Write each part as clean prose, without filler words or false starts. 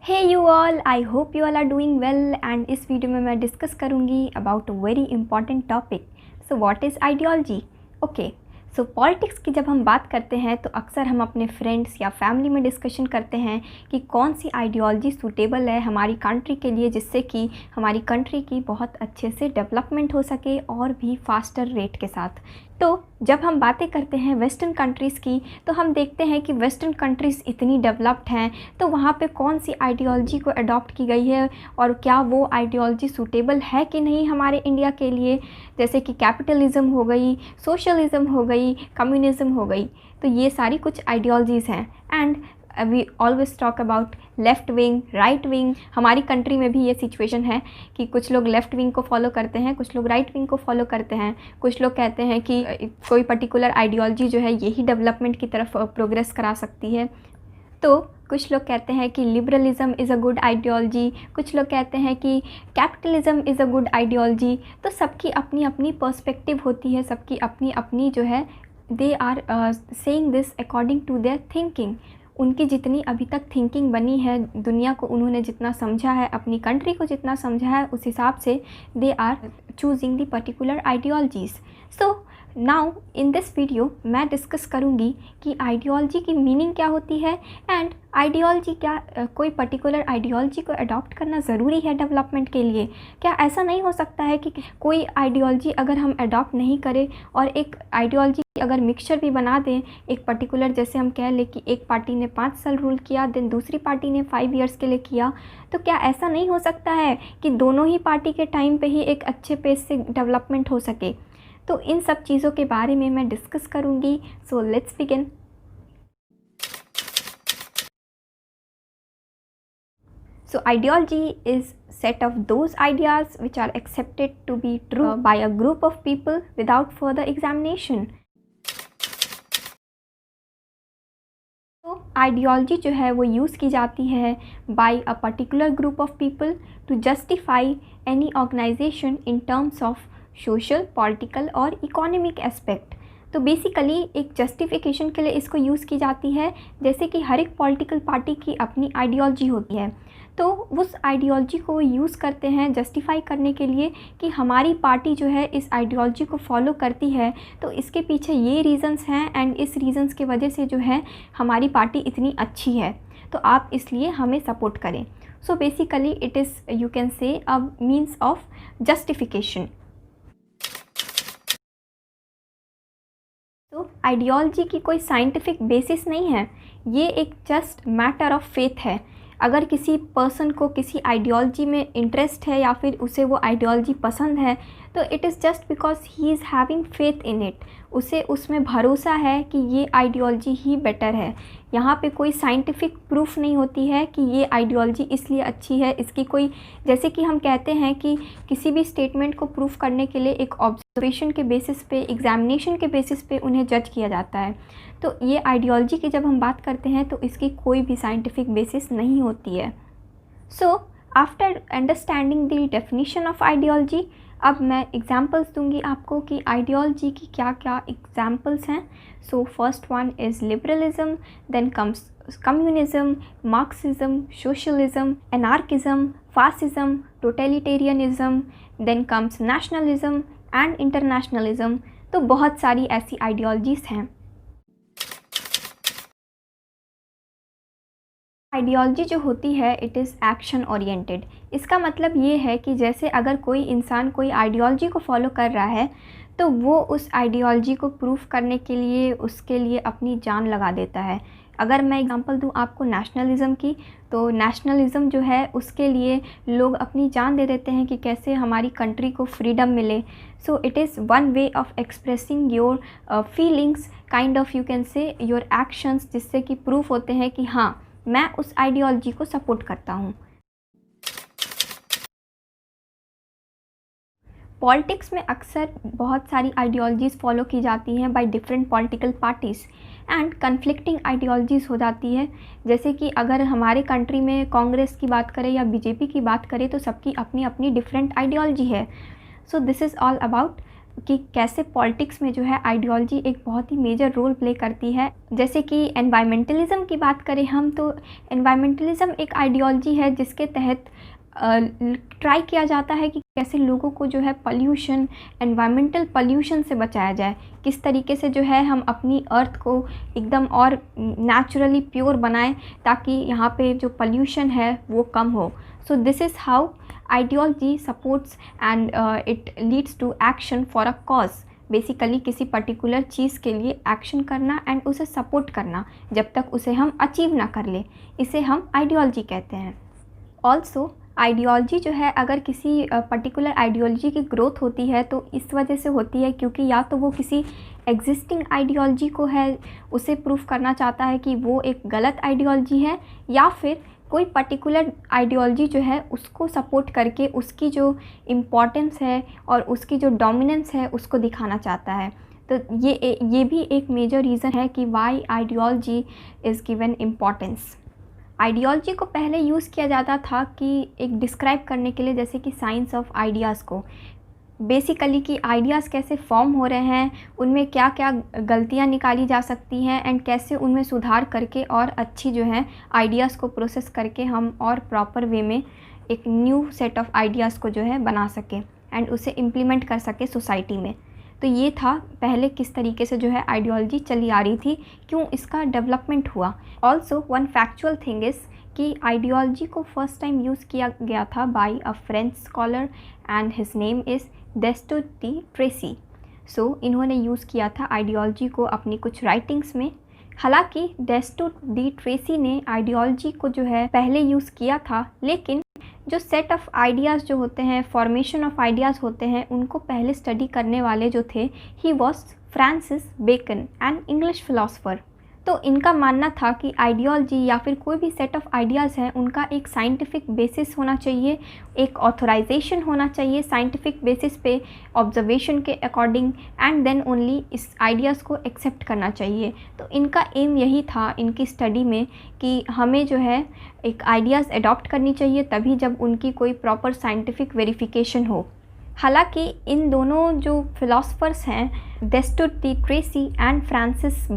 Hey you all, I hope you all are doing well and इस video में मैं discuss करूँगी about a very important topic. So what is ideology? Okay, so politics की जब हम बात करते हैं तो अक्सर हम अपने फ्रेंड्स या फैमिली में डिस्कशन करते हैं कि कौन सी आइडियोलॉजी सूटेबल है हमारी कंट्री के लिए, जिससे कि हमारी कंट्री की बहुत अच्छे से डेवलपमेंट हो सके और भी फास्टर रेट के साथ। तो जब हम बातें करते हैं वेस्टर्न कंट्रीज़ की तो हम देखते हैं कि वेस्टर्न कंट्रीज़ इतनी डेवलप्ड हैं, तो वहाँ पे कौन सी आइडियोलॉजी को अडॉप्ट की गई है और क्या वो आइडियोलॉजी सूटेबल है कि नहीं हमारे इंडिया के लिए। जैसे कि कैपिटलिज़म हो गई, सोशलिज़म हो गई, कम्युनिज़म हो गई, तो ये सारी कुछ आइडियोलॉजीज़ हैं। And we always talk about left wing, right wing. हमारी कंट्री में भी ये सिचुएशन है कि कुछ लोग लेफ़्ट विंग को फॉलो करते हैं, कुछ लोग राइट विंग को फॉलो करते हैं। कुछ लोग कहते हैं कि कोई पर्टिकुलर आइडियोलॉजी जो है यही डेवलपमेंट की तरफ प्रोग्रेस करा सकती है। तो कुछ लोग कहते हैं कि liberalism is a good ideology, कुछ लोग कहते हैं कि capitalism is a good ideology. तो सबकी अपनी अपनी पर्सपेक्टिव होती है, सबकी अपनी अपनी जो है they are saying this according to their thinking. उनकी जितनी अभी तक थिंकिंग बनी है, दुनिया को उन्होंने जितना समझा है, अपनी कंट्री को जितना समझा है, उस हिसाब से they are choosing the particular ideologies. So now in this video मैं डिस्कस करूँगी कि आइडियोलॉजी की मीनिंग क्या होती है एंड आइडियोलॉजी क्या कोई पर्टिकुलर आइडियोलॉजी को अडॉप्ट करना ज़रूरी है डेवलपमेंट के लिए। क्या ऐसा नहीं हो सकता है कि कोई आइडियोलॉजी अगर हम अडॉप्ट नहीं करें और एक आइडियोलॉजी अगर मिक्सचर भी बना दें, एक पर्टिकुलर, जैसे हम कह लें कि एक पार्टी ने 5 साल रूल किया, देन दूसरी पार्टी ने 5 ईयर्स के लिए किया, तो क्या ऐसा नहीं हो सकता है कि दोनों ही पार्टी के टाइम पे ही एक अच्छे पेस से डेवलपमेंट हो सके? तो इन सब चीज़ों के बारे में मैं डिस्कस करूँगी। So let's begin. So ideology is set of those ideas which are accepted to be true by a group of people without further examination. तो आइडियोलॉजी जो है वो यूज़ की जाती है by a particular group of people to justify any organisation in terms of social, political और economic aspect. तो basically एक जस्टिफिकेशन के लिए इसको यूज़ की जाती है। जैसे कि हर एक पॉलिटिकल पार्टी की अपनी आइडियोलॉजी होती है, तो उस आइडियोलॉजी को यूज़ करते हैं जस्टिफाई करने के लिए कि हमारी पार्टी जो है इस आइडियोलॉजी को फॉलो करती है, तो इसके पीछे ये रीज़न्स हैं एंड इस रीज़न्स की वजह से जो है हमारी पार्टी इतनी अच्छी है, तो आप इसलिए हमें सपोर्ट करें। So basically it is, you can say, a means of justification. तो आइडियोलॉजी की कोई साइंटिफिक बेसिस नहीं है, ये एक जस्ट मैटर ऑफ फेथ है। अगर किसी पर्सन को किसी आइडियोलॉजी में इंटरेस्ट है या फिर उसे वो आइडियोलॉजी पसंद है, तो it is just because he is having faith in it. उसे उसमें भरोसा है कि ये आइडियोलॉजी ही बेटर है। यहाँ पे कोई साइंटिफिक प्रूफ नहीं होती है कि ये आइडियोलॉजी इसलिए अच्छी है, इसकी कोई, जैसे कि हम कहते हैं कि किसी भी स्टेटमेंट को प्रूफ करने के लिए एक ऑब्जर्वेशन के बेसिस पे, एग्जामिनेशन के बेसिस पे उन्हें जज किया जाता है। तो ये आइडियोलॉजी की जब हम बात करते हैं तो इसकी कोई भी साइंटिफिक बेसिस नहीं होती है। So after understanding the definition of ideology, अब मैं एग्जांपल्स दूंगी आपको कि आइडियोलॉजी की क्या क्या एग्जांपल्स हैं। So first one is liberalism, then comes communism, marxism, socialism, anarchism, fascism, totalitarianism, then comes nationalism and internationalism. तो बहुत सारी ऐसी आइडियोलॉजीज़ हैं। आइडियोलॉजी जो होती है इट इज़ एक्शन ओरिएंटेड। इसका मतलब ये है कि जैसे अगर कोई इंसान कोई आइडियोलॉजी को फॉलो कर रहा है, तो वो उस आइडियोलॉजी को प्रूफ करने के लिए उसके लिए अपनी जान लगा देता है। अगर मैं एग्जांपल दूं आपको नेशनलिज़म की, तो नेशनलिज़म जो है उसके लिए लोग अपनी जान दे देते हैं कि कैसे हमारी कंट्री को फ्रीडम मिले। So it is one way of expressing your feelings, kind of, you can say, your actions, जिससे कि प्रूफ होते हैं कि हाँ, मैं उस आइडियोलॉजी को सपोर्ट करता हूँ। पॉलिटिक्स में अक्सर बहुत सारी आइडियोलॉजीज़ फॉलो की जाती हैं by different political parties and conflicting ideologies हो जाती है। जैसे कि अगर हमारे कंट्री में कांग्रेस की बात करें या बीजेपी की बात करें, तो सबकी अपनी अपनी डिफरेंट आइडियोलॉजी है। सो दिस इज़ ऑल अबाउट कि कैसे पॉलिटिक्स में जो है आइडियोलॉजी एक बहुत ही मेजर रोल प्ले करती है। जैसे कि एनवायरमेंटलिज्म की बात करें हम, तो एनवायरमेंटलिज्म एक आइडियोलॉजी है जिसके तहत ट्राई किया जाता है कि कैसे लोगों को जो है पॉल्यूशन, एनवायरमेंटल पॉल्यूशन से बचाया जाए, किस तरीके से जो है हम अपनी अर्थ को एकदम और नेचुरली प्योर बनाएं ताकि यहाँ पे जो पॉल्यूशन है वो कम हो। So this is how ideology supports and it leads to action for a cause. Basically किसी पर्टिकुलर चीज़ के लिए एक्शन करना एंड उसे सपोर्ट करना जब तक उसे हम अचीव ना कर ले, इसे हम आइडियोलॉजी कहते हैं। ऑल्सो आइडियोलॉजी जो है, अगर किसी पर्टिकुलर आइडियोलॉजी की ग्रोथ होती है तो इस वजह से होती है क्योंकि या तो वो किसी एग्जिस्टिंग आइडियोलॉजी को है उसे प्रूफ करना चाहता है कि वो एक गलत आइडियोलॉजी है, या फिर कोई पर्टिकुलर आइडियोलॉजी जो है उसको सपोर्ट करके उसकी जो इम्पोर्टेंस है और उसकी जो डोमिनेंस है उसको दिखाना चाहता है। तो ये भी एक मेजर रीज़न है कि why ideology is given importance. Ideology को पहले यूज़ किया जाता था कि एक डिस्क्राइब करने के लिए, जैसे कि साइंस ऑफ आइडियाज़ को, बेसिकली कि आइडियाज़ कैसे फॉर्म हो रहे हैं, उनमें क्या क्या गलतियां निकाली जा सकती हैं एंड कैसे उनमें सुधार करके और अच्छी जो है आइडियाज़ को प्रोसेस करके हम और प्रॉपर वे में एक न्यू सेट ऑफ आइडियाज़ को जो है बना सकें एंड उसे इम्प्लीमेंट कर सके सोसाइटी में। तो ये था पहले किस तरीके से जो है आइडियोलॉजी चली आ रही थी, क्यों इसका डेवलपमेंट हुआ। Also one factual thing is कि आइडियोलॉजी को फर्स्ट टाइम यूज़ किया गया था by a French scholar and his name is Destutt de Tracy. So इन्होंने यूज़ किया था आइडियोलॉजी को अपनी कुछ राइटिंग्स में। हालांकि डेस्टो डी ट्रेसी ने आइडियोलॉजी को जो है पहले यूज़ किया था, लेकिन जो सेट ऑफ आइडियाज़ जो होते हैं, फॉर्मेशन ऑफ आइडियाज़ होते हैं, उनको पहले स्टडी करने वाले जो थे, he was Francis Bacon, an English philosopher. तो इनका मानना था कि आइडियोलॉजी या फिर कोई भी सेट ऑफ आइडियाज़ हैं उनका एक साइंटिफिक बेसिस होना चाहिए, एक ऑथराइजेशन होना चाहिए साइंटिफिक बेसिस पे, ऑब्जर्वेशन के अकॉर्डिंग, एंड देन ओनली इस आइडियाज़ को एक्सेप्ट करना चाहिए। तो इनका एम यही था इनकी स्टडी में कि हमें जो है एक आइडियाज़ अडॉप्ट करनी चाहिए तभी जब उनकी कोई प्रॉपर साइंटिफिक वेरिफिकेशन हो। हालांकि इन दोनों जो फिलोसफर्स हैं, Destutt de Tracy and Francis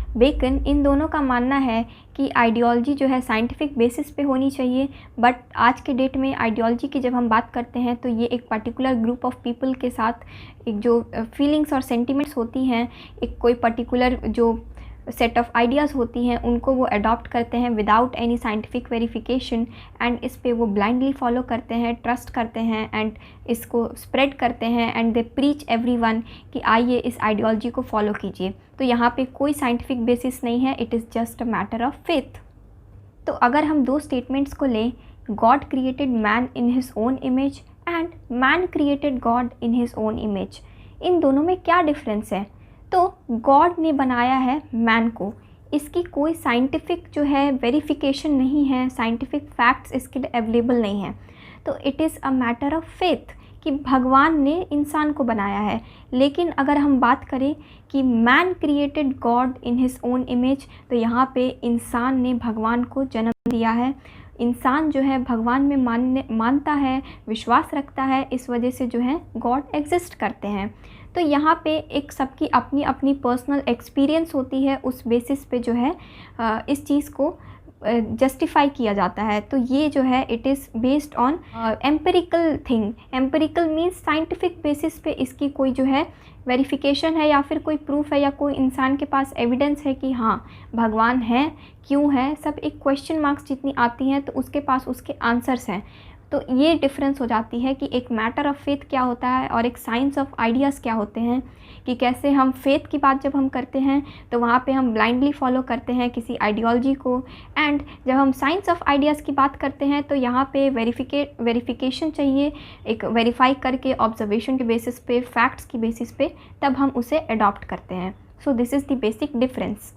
Bacon, इन दोनों का मानना है कि आइडियोलॉजी जो है साइंटिफिक बेसिस पे होनी चाहिए। बट आज के डेट में आइडियोलॉजी की जब हम बात करते हैं तो ये एक पर्टिकुलर ग्रुप ऑफ पीपल के साथ एक जो फीलिंग्स और सेंटिमेंट्स होती हैं, एक कोई पर्टिकुलर जो सेट ऑफ आइडियाज़ होती हैं उनको वो अडॉप्ट करते हैं without any scientific verification, and इस पे वो ब्लाइंडली फॉलो करते हैं, ट्रस्ट करते हैं एंड इसको स्प्रेड करते हैं एंड दे प्रीच एवरीवन कि आइए इस आइडियोलॉजी को फॉलो कीजिए। तो यहाँ पे कोई साइंटिफिक बेसिस नहीं है, it is just a matter of faith. तो अगर हम दो स्टेटमेंट्स को लें, God created man in his own image and man created God in his own image, इन दोनों में क्या डिफरेंस है? तो गॉड ने बनाया है मैन को, इसकी कोई साइंटिफिक जो है वेरिफिकेशन नहीं है, साइंटिफिक फैक्ट्स इसके लिए अवेलेबल नहीं है। तो it is a matter of faith कि भगवान ने इंसान को बनाया है। लेकिन अगर हम बात करें कि man created God in his own image, तो यहाँ पे इंसान ने भगवान को जन्म दिया है। इंसान जो है भगवान में मानता है, विश्वास रखता है, इस वजह से जो है गॉड एग्जिस्ट करते हैं। तो यहाँ पे एक सबकी अपनी अपनी पर्सनल एक्सपीरियंस होती है, उस बेसिस पे जो है इस चीज़ को जस्टिफाई किया जाता है। तो ये जो है it is based on empirical thing. Empirical means scientific basis पे इसकी कोई जो है वेरिफिकेशन है या फिर कोई प्रूफ है या कोई इंसान के पास एविडेंस है कि हाँ भगवान है, क्यों है, सब एक क्वेश्चन मार्क्स जितनी आती हैं तो उसके पास उसके आंसर्स हैं। तो ये डिफरेंस हो जाती है कि एक मैटर ऑफ फेथ क्या होता है और एक साइंस ऑफ आइडियाज़ क्या होते हैं, कि कैसे हम फेथ की बात जब हम करते हैं तो वहाँ पे हम ब्लाइंडली फॉलो करते हैं किसी आइडियोलॉजी को, एंड जब हम साइंस ऑफ आइडियाज़ की बात करते हैं तो यहाँ पे वेरिफिकेशन चाहिए, एक वेरीफाई करके ऑब्जर्वेशन के बेसिस पे, फैक्ट्स की बेसिस पे, तब हम उसे अडॉप्ट करते हैं। सो this is the basic difference.